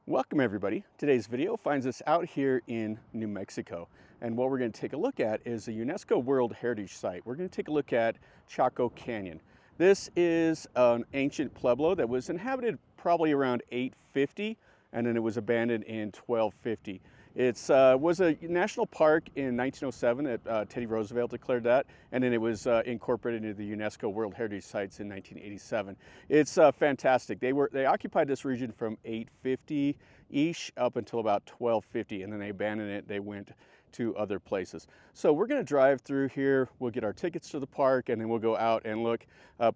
Welcome everybody. Today's video finds us out here in New Mexico, and what we're going to take a look at is a UNESCO World Heritage Site. We're going to take a look at Chaco Canyon. This is an ancient pueblo that was inhabited probably around 850, and then it was abandoned in 1250. It was a national park in 1907 that Teddy Roosevelt declared that, and then it was incorporated into the UNESCO World Heritage Sites in 1987. It's fantastic. They occupied this region from 850-ish up until about 1250, and then they abandoned it. They went to other places. So we're going to drive through here. We'll get our tickets to the park, and then we'll go out and look.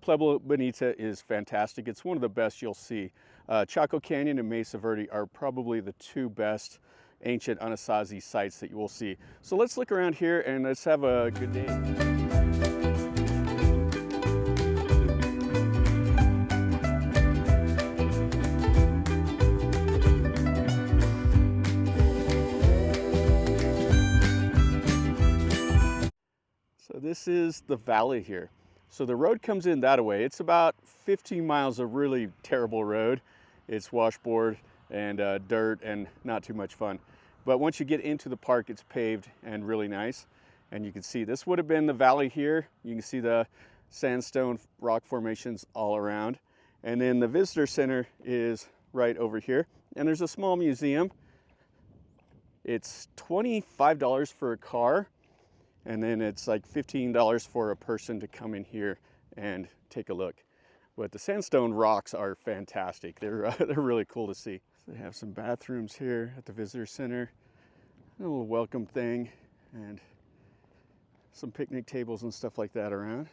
Pueblo Bonito is fantastic. It's one of the best you'll see. Chaco Canyon and Mesa Verde are probably the two best ancient Anasazi sites that you will see. So let's look around here and let's have a good day. So this is the valley here. So the road comes in that way. It's about 15 miles of really terrible road. It's washboard and dirt and not too much fun. But once you get into the park, it's paved and really nice. And you can see this would have been the valley here. You can see the sandstone rock formations all around. And then the visitor center is right over here. And there's a small museum. It's $25 for a car. And then it's like $15 for a person to come in here and take a look. But the sandstone rocks are fantastic. They're really cool to see. So they have some bathrooms here at the visitor center, a little welcome thing, and some picnic tables and stuff like that around.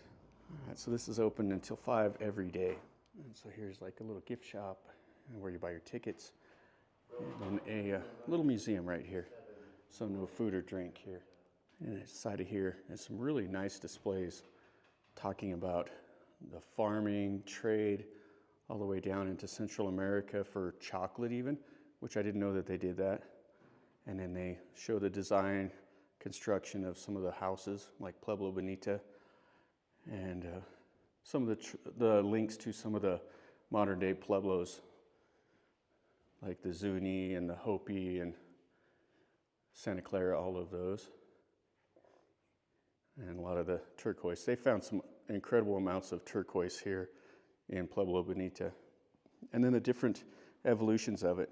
All right, so this is open until 5 every day. And so here's like a little gift shop where you buy your tickets, and then a little museum right here. So no food or drink here. And inside of here, there's some really nice displays talking about the farming, trade, all the way down into Central America for chocolate even, which I didn't know that they did that. And then they show the design, construction of some of the houses like Pueblo Bonito, and some of the links to some of the modern day Pueblos, like the Zuni and the Hopi and Santa Clara, all of those. And a lot of the turquoise. They found some incredible amounts of turquoise here in Pueblo Bonito. And then the different evolutions of it.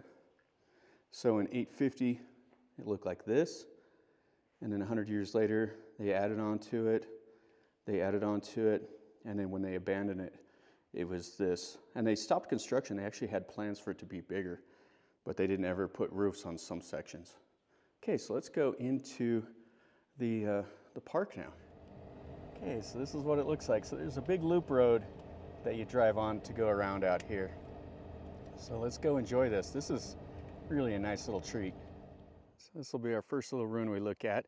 So in 850, it looked like this. And then 100 years later, they added on to it. They added on to it. And then when they abandoned it, it was this. And they stopped construction. They actually had plans for it to be bigger, but they didn't ever put roofs on some sections. Okay, so let's go into the park now. Okay, so this is what it looks like. So there's a big loop road that you drive on to go around out here. So let's go enjoy this. This is really a nice little treat. So this will be our first little ruin we look at.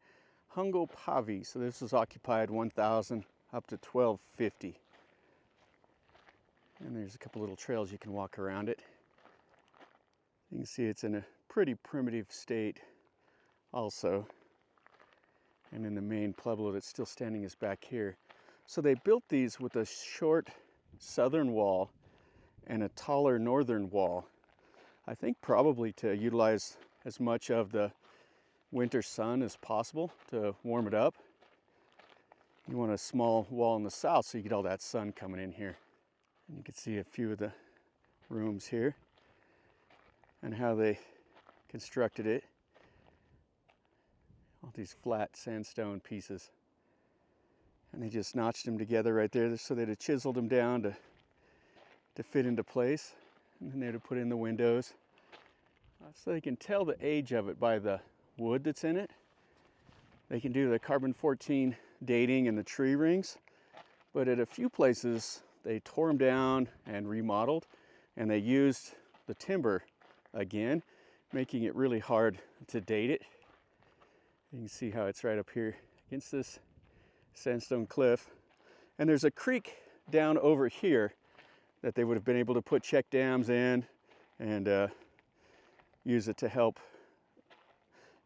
Hungo Pavi. So this was occupied 1000 up to 1250. And there's a couple little trails you can walk around it. You can see it's in a pretty primitive state also. And then the main pueblo that's still standing is back here. So they built these with a short southern wall and a taller northern wall. I think probably to utilize as much of the winter sun as possible to warm it up. You want a small wall in the south so you get all that sun coming in here. And you can see a few of the rooms here and how they constructed it. All these flat sandstone pieces. And they just notched them together right there so they'd have chiseled them down to fit into place. And then they'd have put in the windows. So they can tell the age of it by the wood that's in it. They can do the carbon-14 dating and the tree rings. But at a few places, they tore them down and remodeled. And they used the timber again, making it really hard to date it. You can see how it's right up here against this sandstone cliff. And there's a creek down over here that they would have been able to put check dams in and use it to help,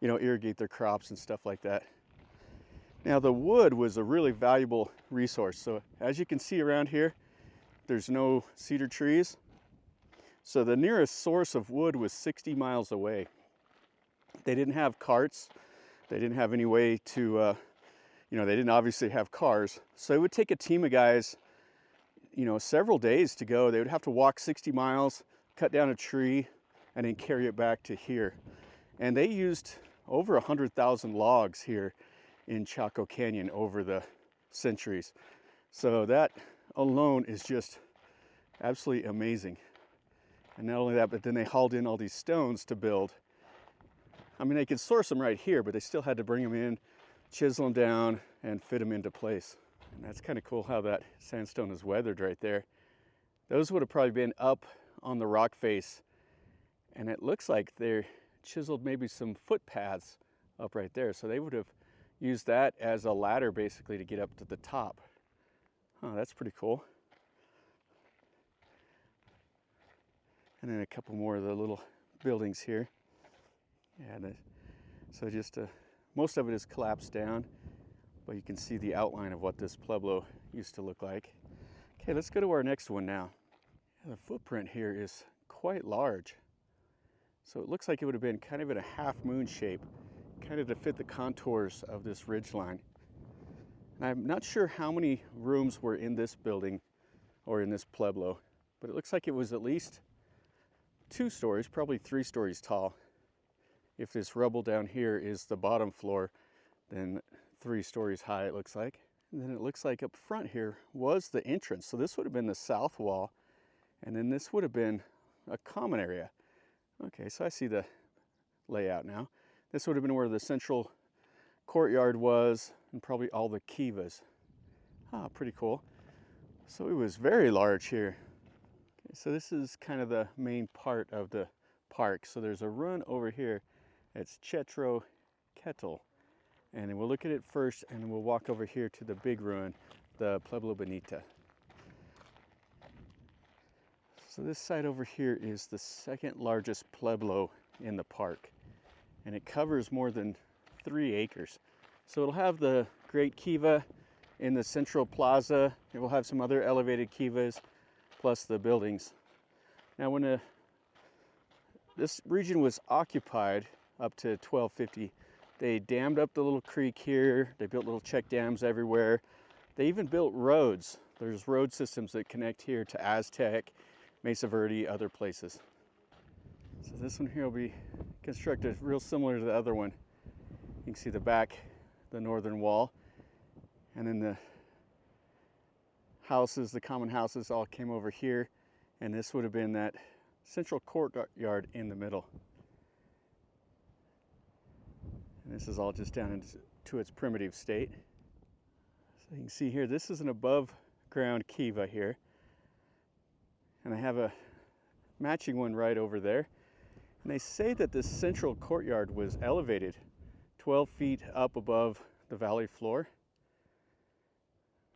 irrigate their crops and stuff like that. Now the wood was a really valuable resource. So as you can see around here, there's no cedar trees. So the nearest source of wood was 60 miles away. They didn't have carts. They didn't have any way to, they didn't obviously have cars. So it would take a team of guys, several days to go. They would have to walk 60 miles, cut down a tree, and then carry it back to here. And they used over 100,000 logs here in Chaco Canyon over the centuries. So that alone is just absolutely amazing. And not only that, but then they hauled in all these stones to build. I mean, they could source them right here, but they still had to bring them in, chisel them down, and fit them into place. And that's kind of cool how that sandstone is weathered right there. Those would have probably been up on the rock face, and it looks like they're chiseled maybe some footpaths up right there. So they would have used that as a ladder basically to get up to the top. Oh, that's pretty cool. And then a couple more of the little buildings here. Yeah, so just most of it is collapsed down, but you can see the outline of what this Pueblo used to look like. Okay, let's go to our next one now. Yeah, the footprint here is quite large. So it looks like it would have been kind of in a half moon shape, kind of to fit the contours of this ridge line. And I'm not sure how many rooms were in this building or in this Pueblo, but it looks like it was at least 2 stories, probably 3 stories tall. If this rubble down here is the bottom floor, then 3 stories high it looks like. And then it looks like up front here was the entrance. So this would have been the south wall, and then this would have been a common area. Okay, so I see the layout now. This would have been where the central courtyard was, and probably all the Kivas. Ah, pretty cool. So it was very large here. Okay, so this is kind of the main part of the park. So there's a run over here. It's Cetro, Kettle. And then we'll look at it first, and then we'll walk over here to the big ruin, the Pueblo Bonito. So this side over here is the second largest Pueblo in the park, and it covers more than 3 acres. So it'll have the Great Kiva in the central plaza. It will have some other elevated kivas, plus the buildings. Now when this region was occupied up to 1250, they dammed up the little creek here. They built little check dams everywhere. They even built roads. There's road systems that connect here to Aztec, Mesa Verde, other places. So this one here will be constructed real similar to the other one. You can see the back, the northern wall, and then the houses, the common houses all came over here, and this would have been that central courtyard in the middle. And this is all just down into its primitive state. So you can see here, this is an above ground kiva here. And I have a matching one right over there. And they say that this central courtyard was elevated 12 feet up above the valley floor.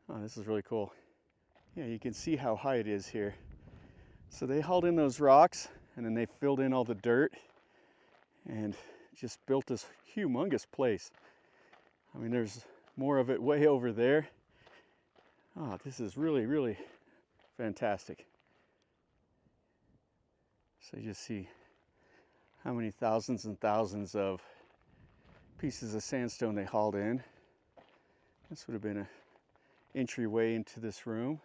Oh, this is really cool. Yeah, you can see how high it is here. So they hauled in those rocks, and then they filled in all the dirt and just built this humongous place. I mean, there's more of it way over there. Oh, this is really, really fantastic. So you just see how many thousands and thousands of pieces of sandstone they hauled in. This would have been an entryway into this room.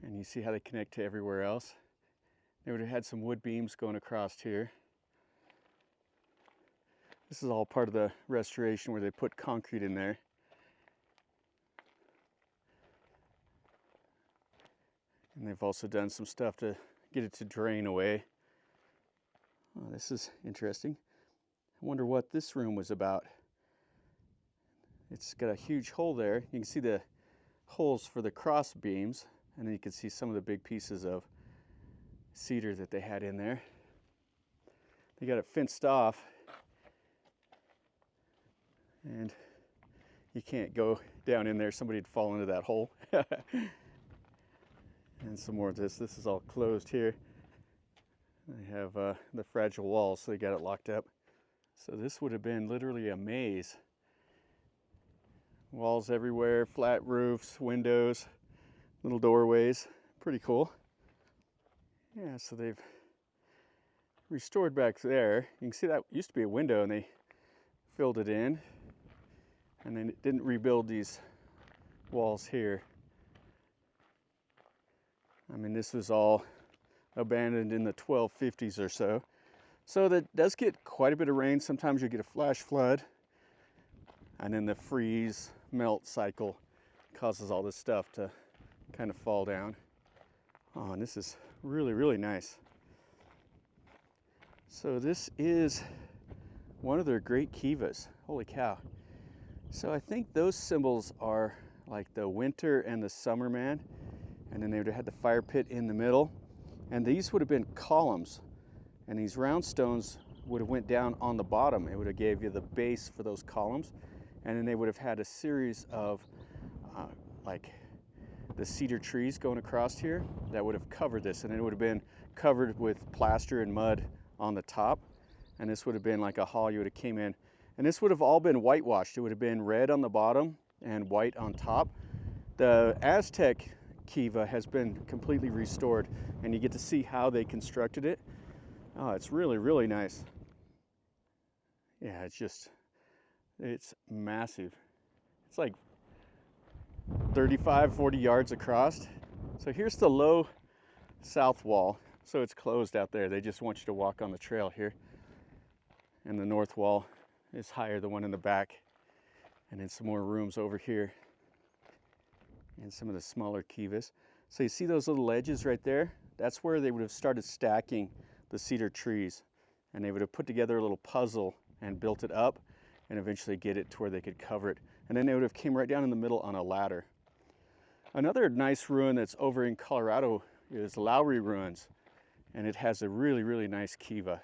And you see how they connect to everywhere else. They would have had some wood beams going across here. This is all part of the restoration where they put concrete in there. And they've also done some stuff to get it to drain away. Oh, this is interesting. I wonder what this room was about. It's got a huge hole there. You can see the holes for the cross beams, and then you can see some of the big pieces of cedar that they had in there. They got it fenced off, and you can't go down in there. Somebody'd fall into that hole. And some more of this. This is all closed here. They have the fragile walls, so they got it locked up. So this would have been literally a maze. Walls everywhere, flat roofs, windows, little doorways. Pretty cool. Yeah, so they've restored back there. You can see that used to be a window and they filled it in. And then it didn't rebuild these walls here. I mean, this was all abandoned in the 1250s or so. So that does get quite a bit of rain. Sometimes you get a flash flood. And then the freeze melt cycle causes all this stuff to kind of fall down. Oh, and this is really, really nice. So this is one of their great kivas. Holy cow. So I think those symbols are like the winter and the summer man. And then they would have had the fire pit in the middle. And these would have been columns. And these round stones would have went down on the bottom. It would have gave you the base for those columns. And then they would have had a series of like the cedar trees going across here that would have covered this. And it would have been covered with plaster and mud on the top. And this would have been like a hall you would have came in. And this would have all been whitewashed. It would have been red on the bottom and white on top. The Aztec kiva has been completely restored, and you get to see how they constructed it. Oh, it's really, really nice. Yeah, it's massive. It's like 35, 40 yards across. So here's the low south wall. So it's closed out there. They just want you to walk on the trail here. And the north wall is higher, the one in the back. And then some more rooms over here. And some of the smaller kivas. So you see those little ledges right there? That's where they would have started stacking the cedar trees. And they would have put together a little puzzle and built it up and eventually get it to where they could cover it. And then they would have came right down in the middle on a ladder. Another nice ruin that's over in Colorado is Lowry Ruins. And it has a really, really nice kiva.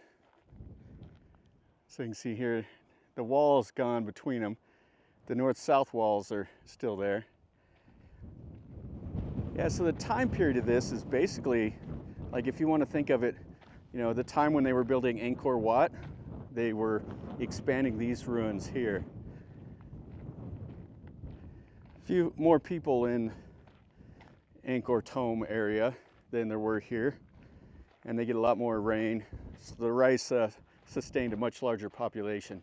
So you can see here, the wall's gone between them. The north-south walls are still there. Yeah, so the time period of this is basically, like if you want to think of it, you know, the time when they were building Angkor Wat, they were expanding these ruins here. A few more people in Angkor Thom area than there were here, and they get a lot more rain, so the rice sustained a much larger population.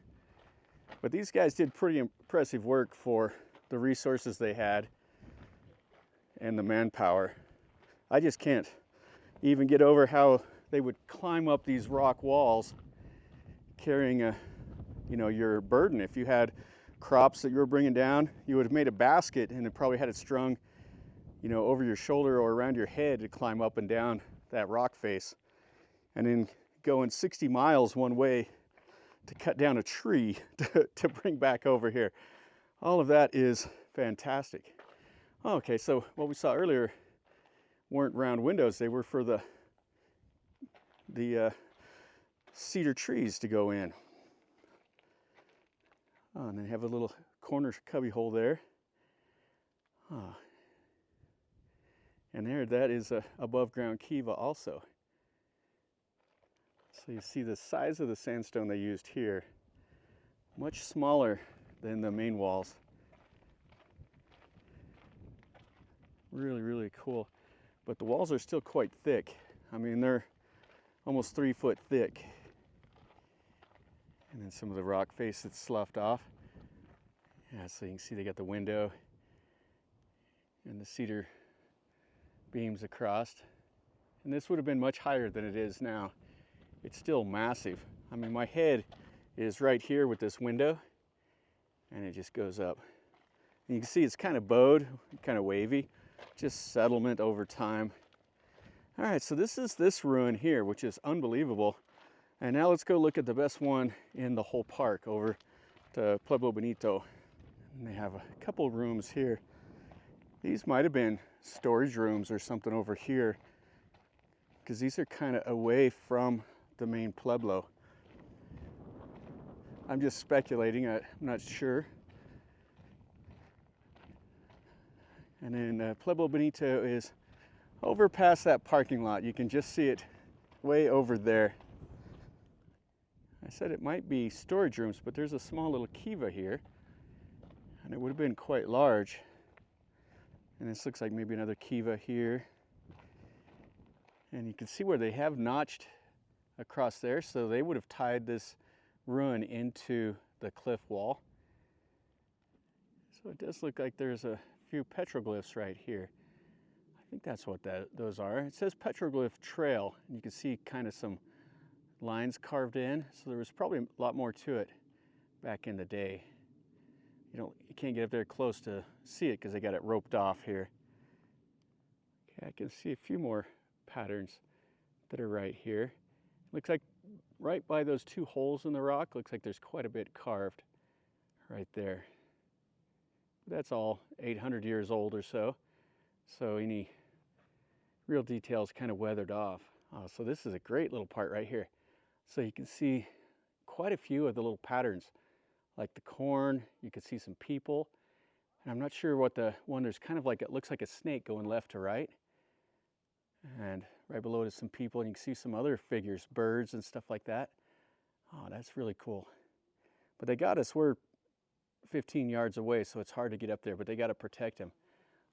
But these guys did pretty impressive work for the resources they had and the manpower. I just can't even get over how they would climb up these rock walls carrying your burden. If you had crops that you were bringing down, you would have made a basket and it probably had it strung, over your shoulder or around your head to climb up and down that rock face. And then going 60 miles one way to cut down a tree to bring back over here. All of that is fantastic. Okay, so what we saw earlier weren't round windows. They were for the cedar trees to go in. Oh, and they have a little corner cubby hole there. Oh. And there, that is a above ground kiva also. So you see the size of the sandstone they used here, much smaller than the main walls. Really, really cool. But the walls are still quite thick. I mean, they're almost 3 foot thick. And then some of the rock face that's sloughed off. Yeah, so you can see they got the window and the cedar beams across. And this would have been much higher than it is now. It's still massive. I mean, my head is right here with this window, and it just goes up. And you can see it's kind of bowed, kind of wavy, just settlement over time. All right, so this is this ruin here, which is unbelievable. And now let's go look at the best one in the whole park, over to Pueblo Bonito. And they have a couple rooms here. These might have been storage rooms or something over here, because these are kind of away from the main Pueblo. I'm just speculating, I'm not sure. And then Pueblo Bonito is over past that parking lot. You can just see it way over there. I said it might be storage rooms, but there's a small little kiva here, and it would have been quite large. And this looks like maybe another kiva here. And you can see where they have notched across there, so they would have tied this ruin into the cliff wall. So it does look like there's a few petroglyphs right here. I think that's what those are. It says petroglyph trail, and you can see kind of some lines carved in. So there was probably a lot more to it back in the day. You can't get up there close to see it because they got it roped off here. Okay, I can see a few more patterns that are right here. Looks like right by those two holes in the rock, looks like there's quite a bit carved right there. That's all 800 years old or so. So any real details kind of weathered off. So this is a great little part right here. So you can see quite a few of the little patterns, like the corn. You can see some people. And I'm not sure what the one, there's kind of like, it looks like a snake going left to right. And right below it is some people, and you can see some other figures, birds and stuff like that. Oh, that's really cool. But they got us, we're 15 yards away, so it's hard to get up there, but they got to protect him.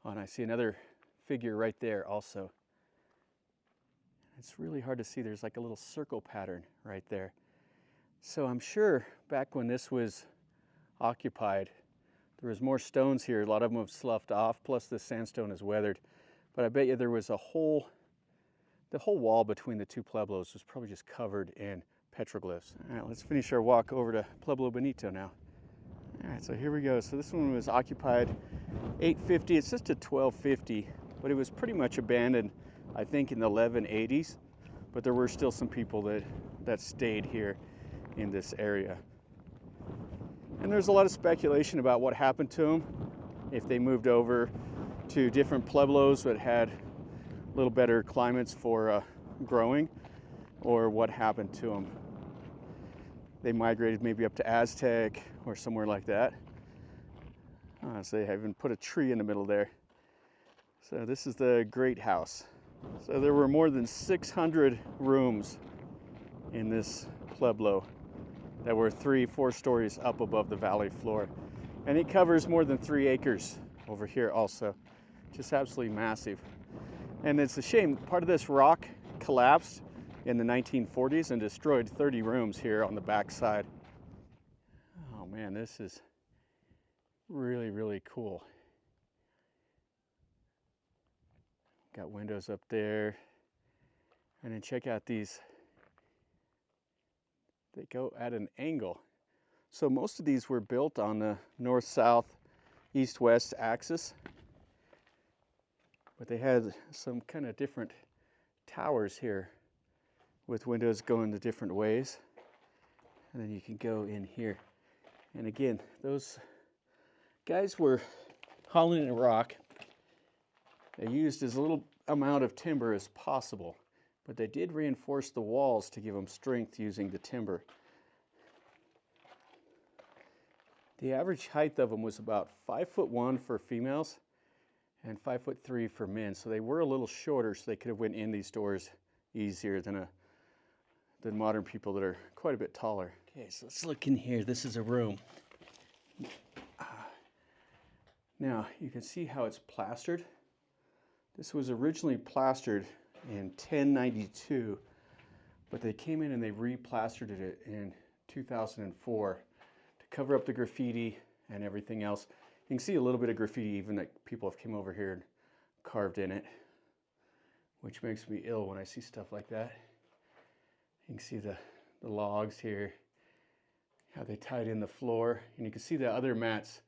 Oh, and I see another figure right there also. It's really hard to see. There's like a little circle pattern right there. So I'm sure back when this was occupied, there was more stones here. A lot of them have sloughed off, plus the sandstone is weathered. But I bet you there was the whole wall between the two pueblos was probably just covered in petroglyphs. All right, let's finish our walk over to Pueblo Bonito now. All right, so here we go. So this one was occupied 850. It's just a 1250, but it was pretty much abandoned, I think, in the 1180s. But there were still some people that stayed here in this area. And there's a lot of speculation about what happened to them, if they moved over to different pueblos that had a little better climates for growing, or what happened to them. They migrated maybe up to Aztec or somewhere like that. So they even put a tree in the middle there. So this is the Great House. So there were more than 600 rooms in this pueblo that were 3-4 stories up above the valley floor. And it covers more than 3 acres over here also. Just absolutely massive. And it's a shame, part of this rock collapsed in the 1940s and destroyed 30 rooms here on the back side. Oh man, this is really, really cool. Got windows up there. And then check out these. They go at an angle. So most of these were built on the north-south, east-west axis. But they had some kind of different towers here with windows going the different ways. And then you can go in here. And again, those guys were hauling a rock. They used as little amount of timber as possible, but they did reinforce the walls to give them strength using the timber. The average height of them was about 5'1" for females and 5'3" for men. So they were a little shorter, so they could have went in these doors easier than modern people that are quite a bit taller. Okay, so let's look in here. This is a room. Now you can see how it's plastered. This was originally plastered in 1092, but they came in and they replastered it in 2004 to cover up the graffiti and everything else. You can see a little bit of graffiti even that people have come over here and carved in it, which makes me ill when I see stuff like that. You can see the logs here, how they tied in the floor, and you can see the other mats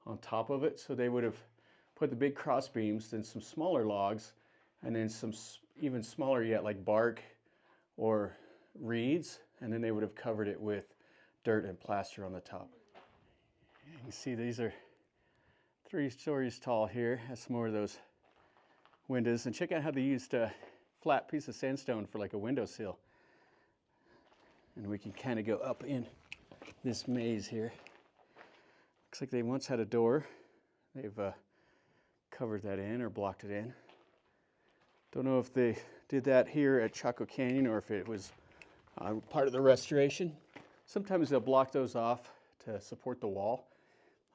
on top of it. So they would have put the big cross beams, then some smaller logs, and then some even smaller yet, like bark or reeds, and then they would have covered it with dirt and plaster on the top. You can see these are 3 stories tall here. That's some more of those windows. And check out how they used a flat piece of sandstone for like a windowsill. And we can kind of go up in this maze here. Looks like they once had a door. They've covered that in or blocked it in. Don't know if they did that here at Chaco Canyon or if it was part of the restoration. Sometimes they'll block those off to support the wall.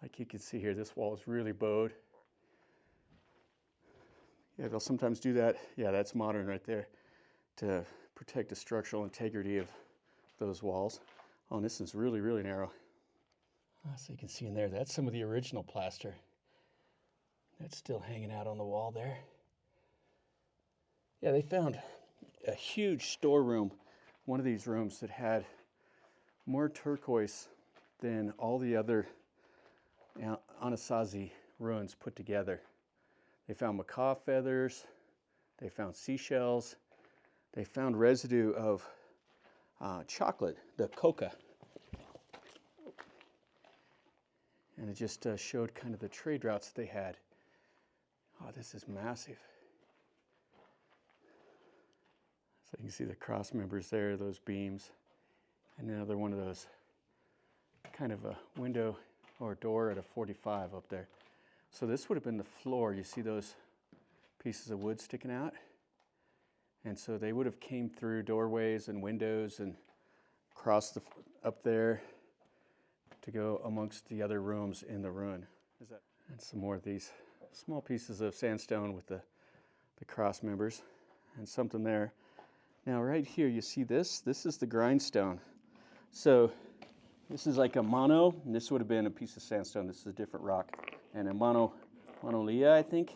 Like you can see here, this wall is really bowed. Yeah, they'll sometimes do that. Yeah, that's modern right there. to protect the structural integrity of those walls. Oh, and this is really, really narrow. So you can see in there, that's some of the original plaster. That's still hanging out on the wall there. Yeah, they found a huge storeroom, one of these rooms that had more turquoise than all the other Anasazi ruins put together. They found macaw feathers, they found seashells, they found residue of chocolate, the coca. And it just showed kind of the trade routes they had. Oh, this is massive. So you can see the cross members there, those beams. And another one of those kind of a window or door at a 45 up there. So this would have been the floor. You see those pieces of wood sticking out? And so they would have came through doorways and windows and crossed up there to go amongst the other rooms in the ruin. And some more of these small pieces of sandstone with the cross members and something there. Now right here you see this is the grindstone. So this is like a mono, and this would have been a piece of sandstone. This is a different rock. And a monolia, I think.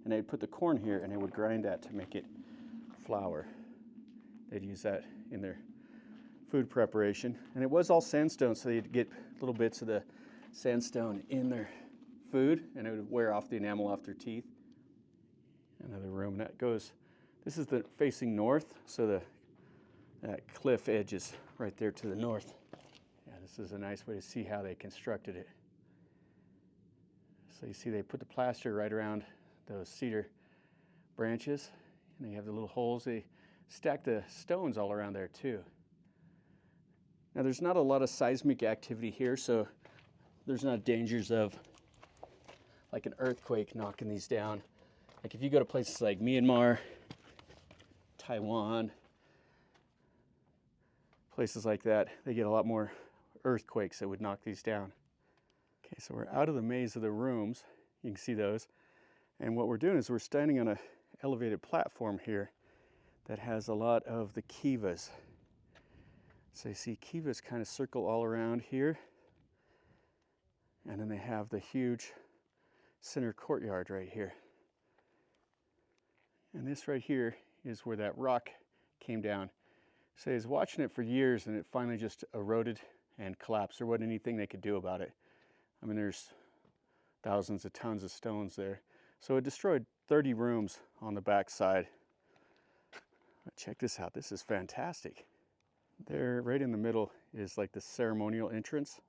And they'd put the corn here and they would grind that to make it flour. They'd use that in their food preparation. And it was all sandstone, so you'd get little bits of the sandstone in their food and it would wear off the enamel off their teeth. Another room that goes, this is the facing north, so that cliff edge is right there to the north. Yeah, this is a nice way to see how they constructed it. So you see they put the plaster right around those cedar branches, and they have the little holes. They stack the stones all around there too. Now there's not a lot of seismic activity here, so there's not dangers of like an earthquake knocking these down. Like if you go to places like Myanmar, Taiwan, places like that, they get a lot more earthquakes that would knock these down. Okay, so we're out of the maze of the rooms. You can see those. And what we're doing is we're standing on an elevated platform here that has a lot of the kivas. So you see kivas kind of circle all around here. And then they have the huge center courtyard right here. And this right here is where that rock came down. So I was watching it for years and it finally just eroded and collapsed. There wasn't anything they could do about it. I mean, there's thousands of tons of stones there. So it destroyed 30 rooms on the back side. Check this out, this is fantastic. There, right in the middle, is like the ceremonial entrance.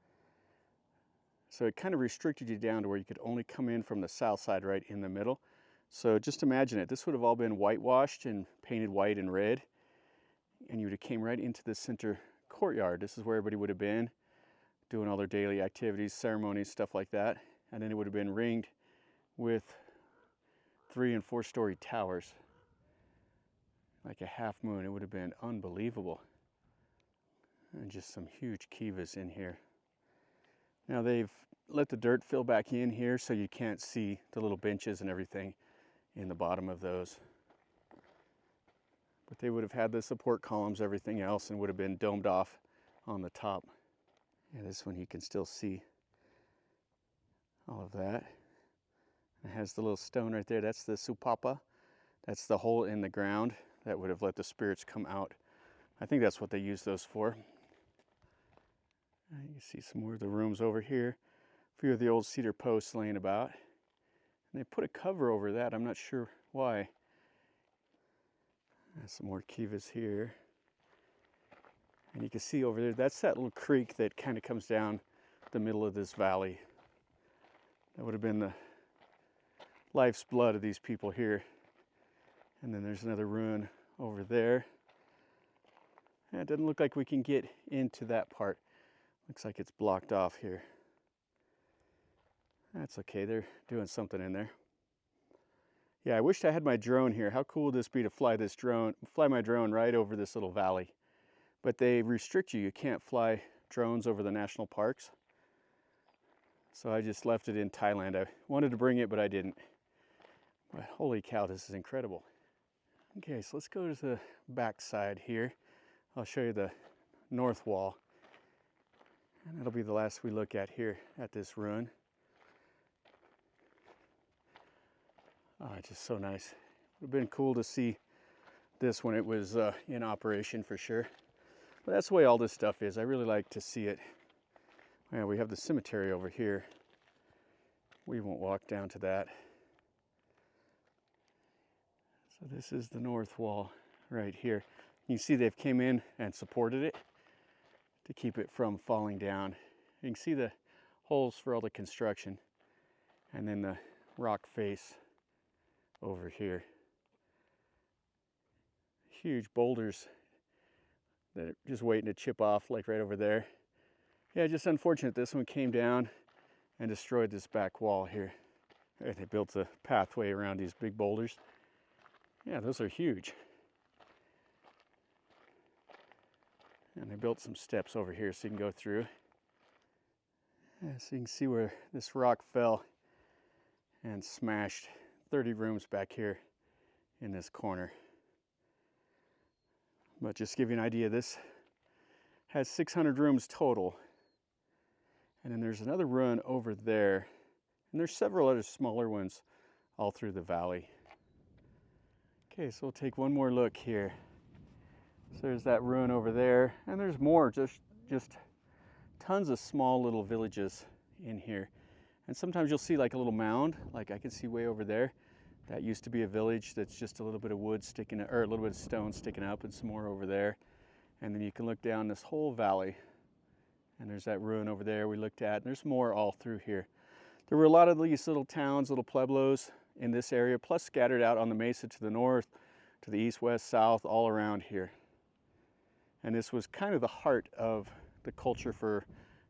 So it kind of restricted you down to where you could only come in from the south side right in the middle. So just imagine it, this would have all been whitewashed and painted white and red. And you would have came right into the center courtyard. This is where everybody would have been doing all their daily activities, ceremonies, stuff like that. And then it would have been ringed with 3- and 4-story towers. Like a half moon, it would have been unbelievable. And just some huge kivas in here. Now they've let the dirt fill back in here so you can't see the little benches and everything in the bottom of those. But they would have had the support columns, everything else, and would have been domed off on the top. And this one you can still see all of that. It has the little stone right there. That's the supapa. That's the hole in the ground that would have let the spirits come out. I think that's what they use those for. You see some more of the rooms over here. A few of the old cedar posts laying about. And they put a cover over that. I'm not sure why. There's some more kivas here. And you can see over there, that's that little creek that kind of comes down the middle of this valley. That would have been the life's blood of these people here. And then there's another ruin over there. And it doesn't look like we can get into that part. Looks like it's blocked off here. That's okay, they're doing something in there. Yeah, I wished I had my drone here. How cool would this be to fly my drone right over this little valley? But they restrict you. You can't fly drones over the national parks. So I just left it in Thailand. I wanted to bring it, but I didn't. But holy cow, this is incredible. Okay, so let's go to the back side here. I'll show you the north wall. And that'll be the last we look at here at this ruin. Oh, it's just so nice. It would have been cool to see this when it was in operation for sure. But that's the way all this stuff is. I really like to see it. Yeah, we have the cemetery over here. We won't walk down to that. So this is the north wall right here. You can see they've came in and supported it to keep it from falling down. You can see the holes for all the construction, and then the rock face over here. Huge boulders that are just waiting to chip off, like right over there. Yeah, just unfortunate this one came down and destroyed this back wall here. They built a pathway around these big boulders. Yeah, those are huge. And they built some steps over here so you can go through. Yeah, so you can see where this rock fell and smashed 30 rooms back here in this corner. But just to give you an idea, this has 600 rooms total. And then there's another ruin over there. And there's several other smaller ones all through the valley. Okay, so we'll take one more look here. So there's that ruin over there, and there's more, just tons of small little villages in here. And sometimes you'll see like a little mound, like I can see way over there. That used to be a village that's just a little bit of wood sticking, or a little bit of stone sticking up, and some more over there. And then you can look down this whole valley, and there's that ruin over there we looked at, and there's more all through here. There were a lot of these little towns, little pueblos in this area, plus scattered out on the mesa to the north, to the east, west, south, all around here. And this was kind of the heart of the culture for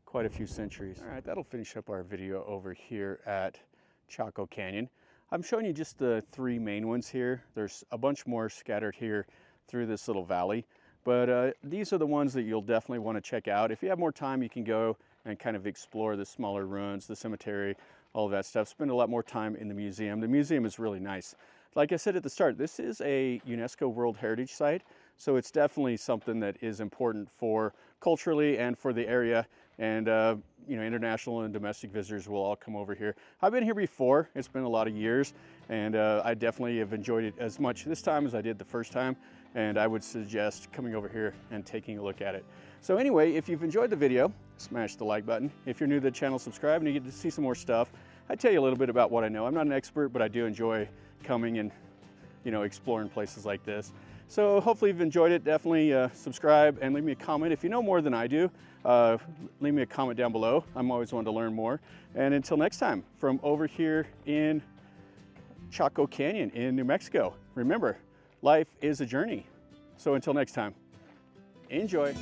quite a few centuries. All right, that'll finish up our video over here at Chaco Canyon. I'm showing you just the three main ones here. There's a bunch more scattered here through this little valley, but these are the ones that you'll definitely want to check out. If you have more time, you can go and kind of explore the smaller ruins, the cemetery, all of that stuff. Spend a lot more time in the museum. The museum is really nice. Like I said at the start, this is a UNESCO World Heritage Site, so it's definitely something that is important for culturally and for the area. And you know, international and domestic visitors will all come over here. I've been here before. It's been a lot of years, and I definitely have enjoyed it as much this time as I did the first time. And I would suggest coming over here and taking a look at it. So anyway, if you've enjoyed the video, smash the like button. If you're new to the channel, subscribe, and you get to see some more stuff. I tell you a little bit about what I know. I'm not an expert, but I do enjoy coming and, you know, exploring places like this. So hopefully you've enjoyed it. Definitely subscribe and leave me a comment. If you know more than I do, leave me a comment down below. I'm always wanting to learn more. And until next time, from over here in Chaco Canyon in New Mexico, remember, life is a journey. So until next time, enjoy.